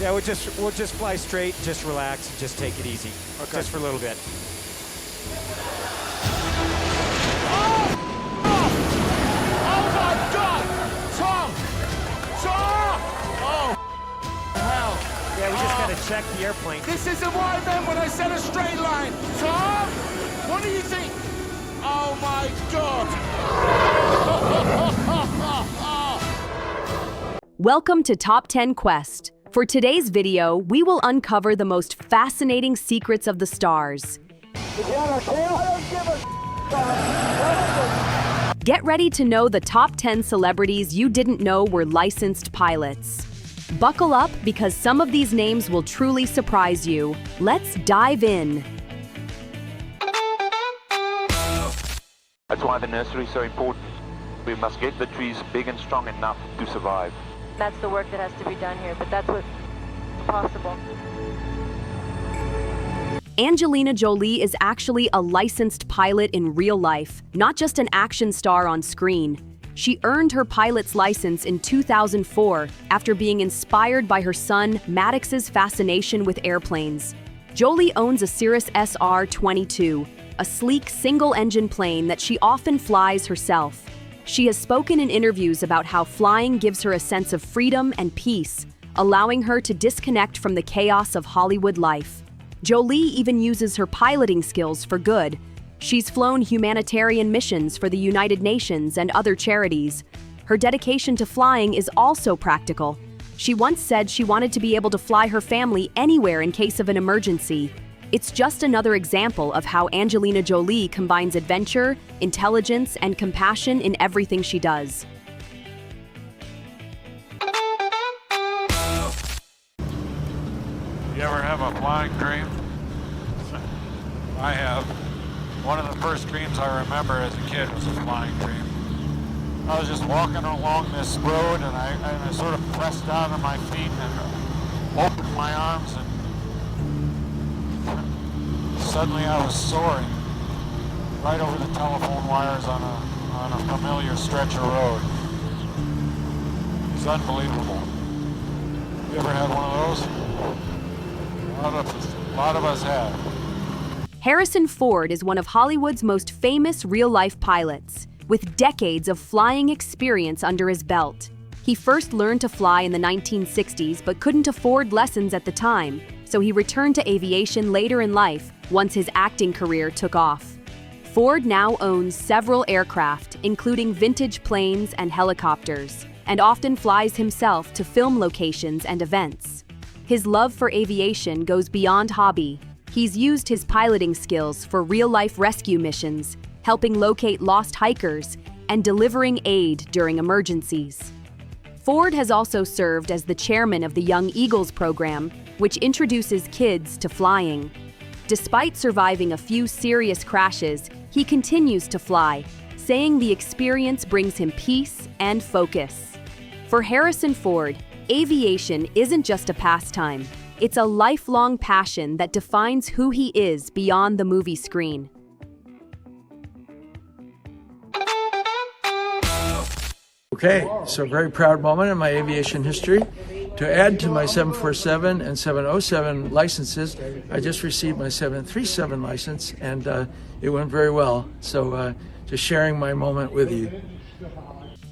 Yeah, we'll just fly straight, just relax, and just take it easy, Okay. just for a little bit. Oh my God! Tom! Tom! Oh, hell. Yeah, we just gotta check the airplane. This isn't what I meant when I said a straight line. Tom! What do you think? Oh my God! Welcome to Top 10 Quest. For today's video, we will uncover the most fascinating secrets of the stars. Get ready to know the top 10 celebrities you didn't know were licensed pilots. Buckle up because some of these names will truly surprise you. Let's dive in. That's why the nursery is so important. We must get the trees big and strong enough to survive. That's the work that has to be done here, but that's what's possible. Angelina Jolie is actually a licensed pilot in real life, not just an action star on screen. She earned her pilot's license in 2004 after being inspired by her son Maddox's fascination with airplanes. Jolie owns a Cirrus SR-22, a sleek single-engine plane that she often flies herself. She has spoken in interviews about how flying gives her a sense of freedom and peace, allowing her to disconnect from the chaos of Hollywood life. Jolie even uses her piloting skills for good. She's flown humanitarian missions for the United Nations and other charities. Her dedication to flying is also practical. She once said she wanted to be able to fly her family anywhere in case of an emergency. It's just another example of how Angelina Jolie combines adventure, intelligence, and compassion in everything she does. You ever have a flying dream? I have. One of the first dreams I remember as a kid was a flying dream. I was just walking along this road and I sort of pressed down on my feet and opened my arms, and suddenly I was soaring right over the telephone wires on a familiar stretch of road. It's unbelievable. You ever had one of those? A lot of us have. Harrison Ford is one of Hollywood's most famous real-life pilots, with decades of flying experience under his belt. He first learned to fly in the 1960s but couldn't afford lessons at the time, so he returned to aviation later in life once his acting career took off. Ford now owns several aircraft, including vintage planes and helicopters, and often flies himself to film locations and events. His love for aviation goes beyond hobby. He's used his piloting skills for real-life rescue missions, helping locate lost hikers, and delivering aid during emergencies. Ford has also served as the chairman of the Young Eagles program, which introduces kids to flying. Despite surviving a few serious crashes, he continues to fly, saying the experience brings him peace and focus. For Harrison Ford, aviation isn't just a pastime. It's a lifelong passion that defines who he is beyond the movie screen. Okay, so a very proud moment in my aviation history. To add to my 747 and 707 licenses, I just received my 737 license, and it went very well. So just sharing my moment with you.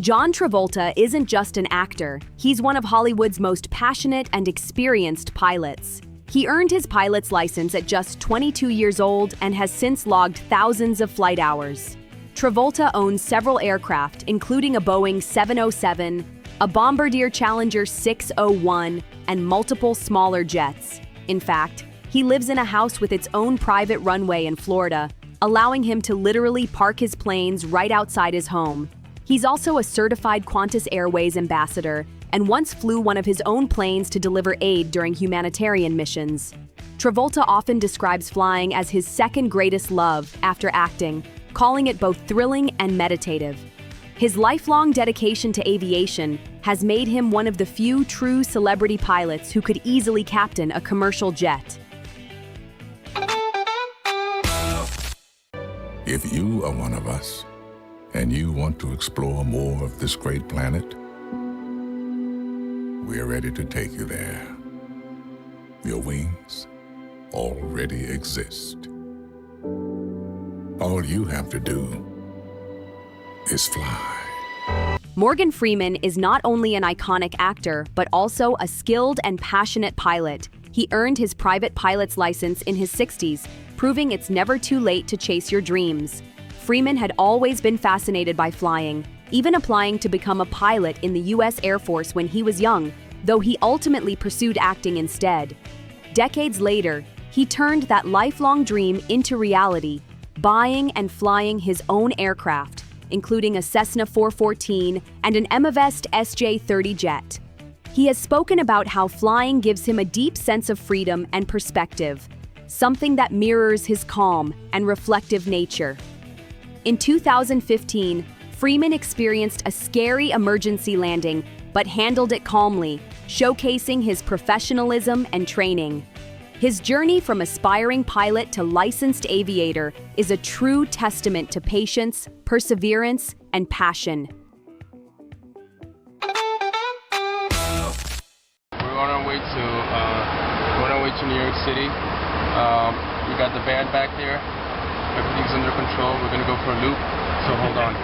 John Travolta isn't just an actor. He's one of Hollywood's most passionate and experienced pilots. He earned his pilot's license at just 22 years old and has since logged thousands of flight hours. Travolta owns several aircraft, including a Boeing 707, a Bombardier Challenger 601, and multiple smaller jets. In fact, he lives in a house with its own private runway in Florida, allowing him to literally park his planes right outside his home. He's also a certified Qantas Airways ambassador and once flew one of his own planes to deliver aid during humanitarian missions. Travolta often describes flying as his second greatest love after acting, calling it both thrilling and meditative. His lifelong dedication to aviation has made him one of the few true celebrity pilots who could easily captain a commercial jet. If you are one of us, and you want to explore more of this great planet, we're ready to take you there. your wings already exist. All you have to do is fly. Morgan Freeman is not only an iconic actor, but also a skilled and passionate pilot. He earned his private pilot's license in his 60s, proving it's never too late to chase your dreams. Freeman had always been fascinated by flying, even applying to become a pilot in the U.S. Air Force when he was young, though he ultimately pursued acting instead. Decades later, he turned that lifelong dream into reality, buying and flying his own aircraft, including a Cessna 414 and an Aviators SJ-30 jet. He has spoken about how flying gives him a deep sense of freedom and perspective, something that mirrors his calm and reflective nature. In 2015, Freeman experienced a scary emergency landing, but handled it calmly, showcasing his professionalism and training. His journey from aspiring pilot to licensed aviator is a true testament to patience, perseverance, and passion. We're on our way to New York City. We got the band back there. Everything's under control. We're gonna go for a loop, so hold on.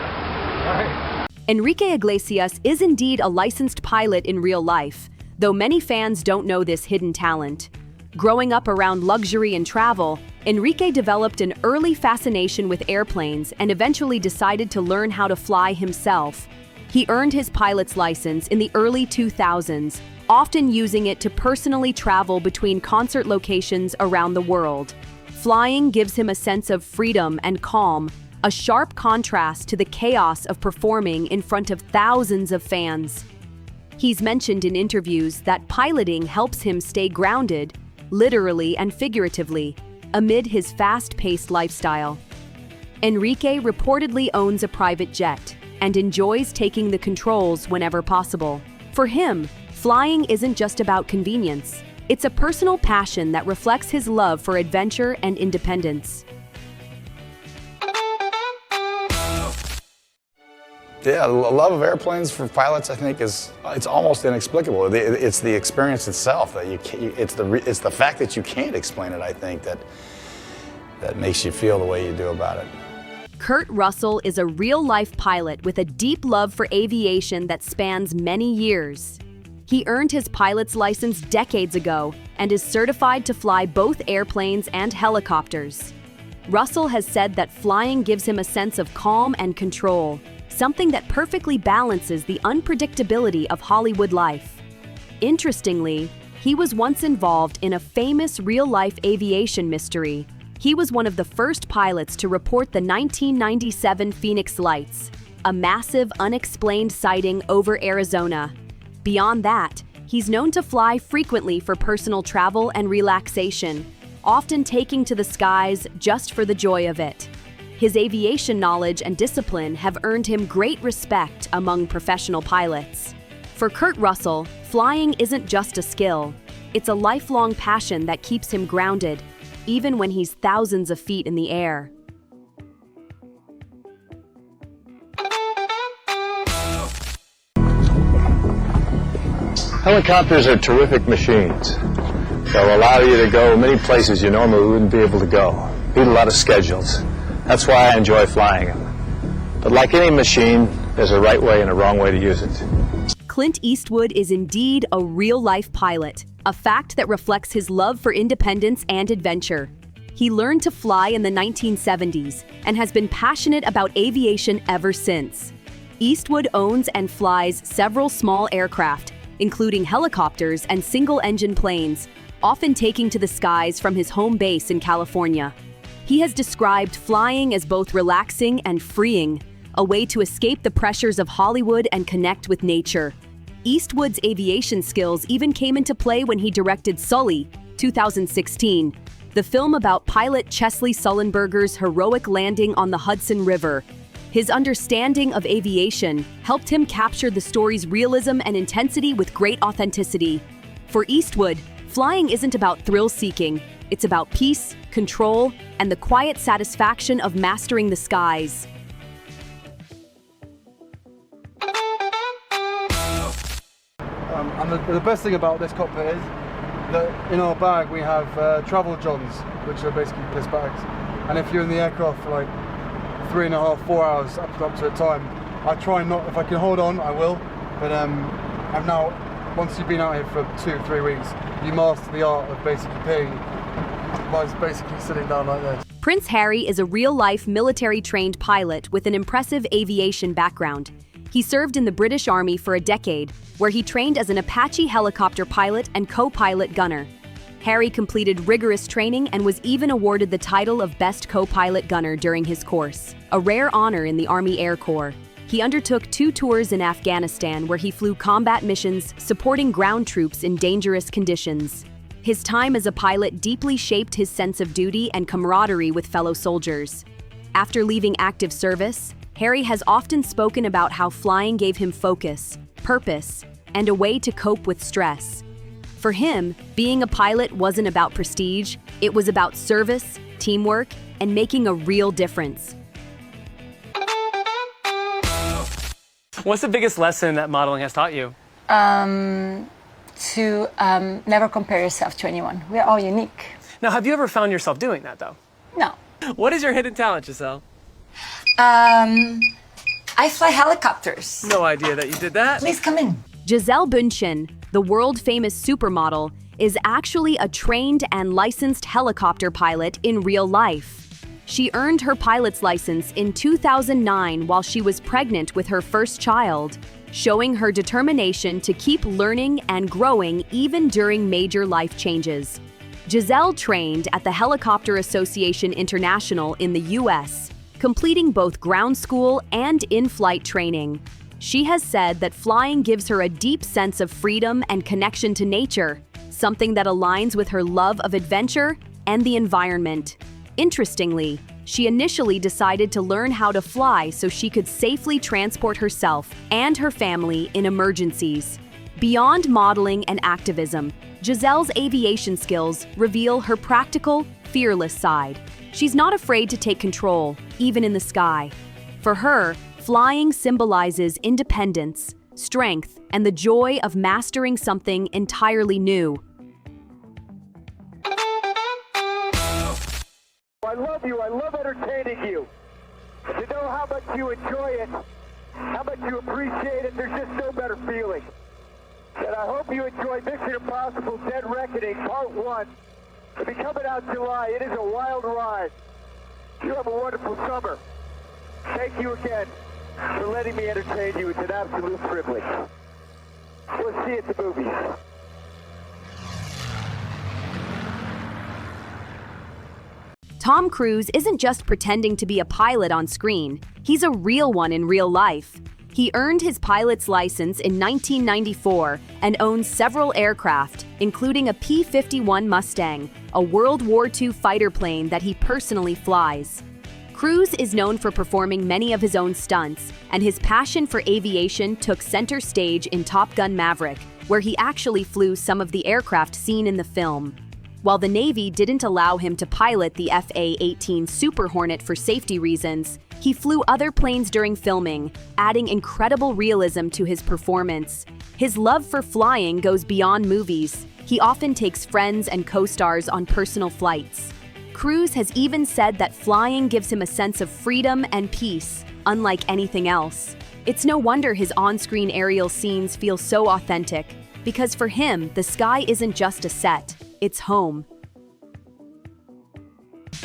Enrique Iglesias is indeed a licensed pilot in real life, though many fans don't know this hidden talent. Growing up around luxury and travel, Enrique developed an early fascination with airplanes and eventually decided to learn how to fly himself. He earned his pilot's license in the early 2000s, often using it to personally travel between concert locations around the world. Flying gives him a sense of freedom and calm, a sharp contrast to the chaos of performing in front of thousands of fans. He's mentioned in interviews that piloting helps him stay grounded, literally and figuratively, amid his fast-paced lifestyle. Enrique reportedly owns a private jet and enjoys taking the controls whenever possible. For him, flying isn't just about convenience. It's a personal passion that reflects his love for adventure and independence. Yeah, the love of airplanes for pilots, I think, it's almost inexplicable. It's the experience itself that it's the fact that you can't explain it, I think, that makes you feel the way you do about it. Kurt Russell is a real-life pilot with a deep love for aviation that spans many years. He earned his pilot's license decades ago and is certified to fly both airplanes and helicopters. Russell has said that flying gives him a sense of calm and control, something that perfectly balances the unpredictability of Hollywood life. Interestingly, he was once involved in a famous real-life aviation mystery. He was one of the first pilots to report the 1997 Phoenix Lights, a massive unexplained sighting over Arizona. Beyond that, he's known to fly frequently for personal travel and relaxation, often taking to the skies just for the joy of it. His aviation knowledge and discipline have earned him great respect among professional pilots. For Kurt Russell, flying isn't just a skill. It's a lifelong passion that keeps him grounded, even when he's thousands of feet in the air. Helicopters are terrific machines. They'll allow you to go many places you normally wouldn't be able to go. Beat a lot of schedules. That's why I enjoy flying them. But like any machine, there's a right way and a wrong way to use it. Clint Eastwood is indeed a real-life pilot, a fact that reflects his love for independence and adventure. He learned to fly in the 1970s and has been passionate about aviation ever since. Eastwood owns and flies several small aircraft, including helicopters and single-engine planes, often taking to the skies from his home base in California. He has described flying as both relaxing and freeing, a way to escape the pressures of Hollywood and connect with nature. Eastwood's aviation skills even came into play when he directed Sully, 2016, the film about pilot Chesley Sullenberger's heroic landing on the Hudson River. His understanding of aviation helped him capture the story's realism and intensity with great authenticity. For Eastwood, flying isn't about thrill-seeking. It's about peace, control, and the quiet satisfaction of mastering the skies. And the best thing about this cockpit is that in our bag we have travel johns, which are basically piss bags. And if you're in the aircraft for like 3.5, 4 hours up to a time, I try not, if I can hold on, I will. But I've now, once you've been out here for 2-3 weeks, you master the art of basically peeing by basically sitting down like this. Prince Harry is a real-life military-trained pilot with an impressive aviation background. He served in the British Army for a decade, where he trained as an Apache helicopter pilot and co-pilot gunner. Harry completed rigorous training and was even awarded the title of Best Co-Pilot Gunner during his course, a rare honor in the Army Air Corps. He undertook 2 tours in Afghanistan where he flew combat missions supporting ground troops in dangerous conditions. His time as a pilot deeply shaped his sense of duty and camaraderie with fellow soldiers. After leaving active service, Harry has often spoken about how flying gave him focus, purpose, and a way to cope with stress. For him, being a pilot wasn't about prestige, it was about service, teamwork, and making a real difference. What's the biggest lesson that modeling has taught you? To never compare yourself to anyone. We're all unique. Now, have you ever found yourself doing that, though? No. What is your hidden talent, Giselle? I fly helicopters. No idea that you did that. Please come in. Giselle Bündchen, the world-famous supermodel, is actually a trained and licensed helicopter pilot in real life. She earned her pilot's license in 2009 while she was pregnant with her first child, showing her determination to keep learning and growing even during major life changes. Giselle trained at the Helicopter Association International in the US, completing both ground school and in-flight training. She has said that flying gives her a deep sense of freedom and connection to nature, something that aligns with her love of adventure and the environment. Interestingly, she initially decided to learn how to fly so she could safely transport herself and her family in emergencies. Beyond modeling and activism, Giselle's aviation skills reveal her practical, fearless side. She's not afraid to take control, even in the sky. For her, flying symbolizes independence, strength, and the joy of mastering something entirely new. I love you. I love entertaining you. To know how much you enjoy it, how much you appreciate it, there's just no better feeling. And I hope you enjoy Mission Impossible Dead Reckoning Part 1. It'll be coming out July. It is a wild ride. You have a wonderful summer. Thank you again for letting me entertain you. It's an absolute privilege. We'll see you at the movies. Tom Cruise isn't just pretending to be a pilot on screen, he's a real one in real life. He earned his pilot's license in 1994 and owns several aircraft, including a P-51 Mustang, a World War II fighter plane that he personally flies. Cruise is known for performing many of his own stunts, and his passion for aviation took center stage in Top Gun Maverick, where he actually flew some of the aircraft seen in the film. While the Navy didn't allow him to pilot the FA-18 Super Hornet for safety reasons, he flew other planes during filming, adding incredible realism to his performance. His love for flying goes beyond movies. He often takes friends and co-stars on personal flights. Cruise has even said that flying gives him a sense of freedom and peace, unlike anything else. It's no wonder his on-screen aerial scenes feel so authentic, because for him, the sky isn't just a set. It's home.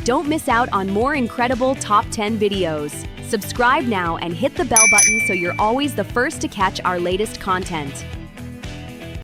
Don't miss out on more incredible Top 10 videos. Subscribe now and hit the bell button so you're always the first to catch our latest content.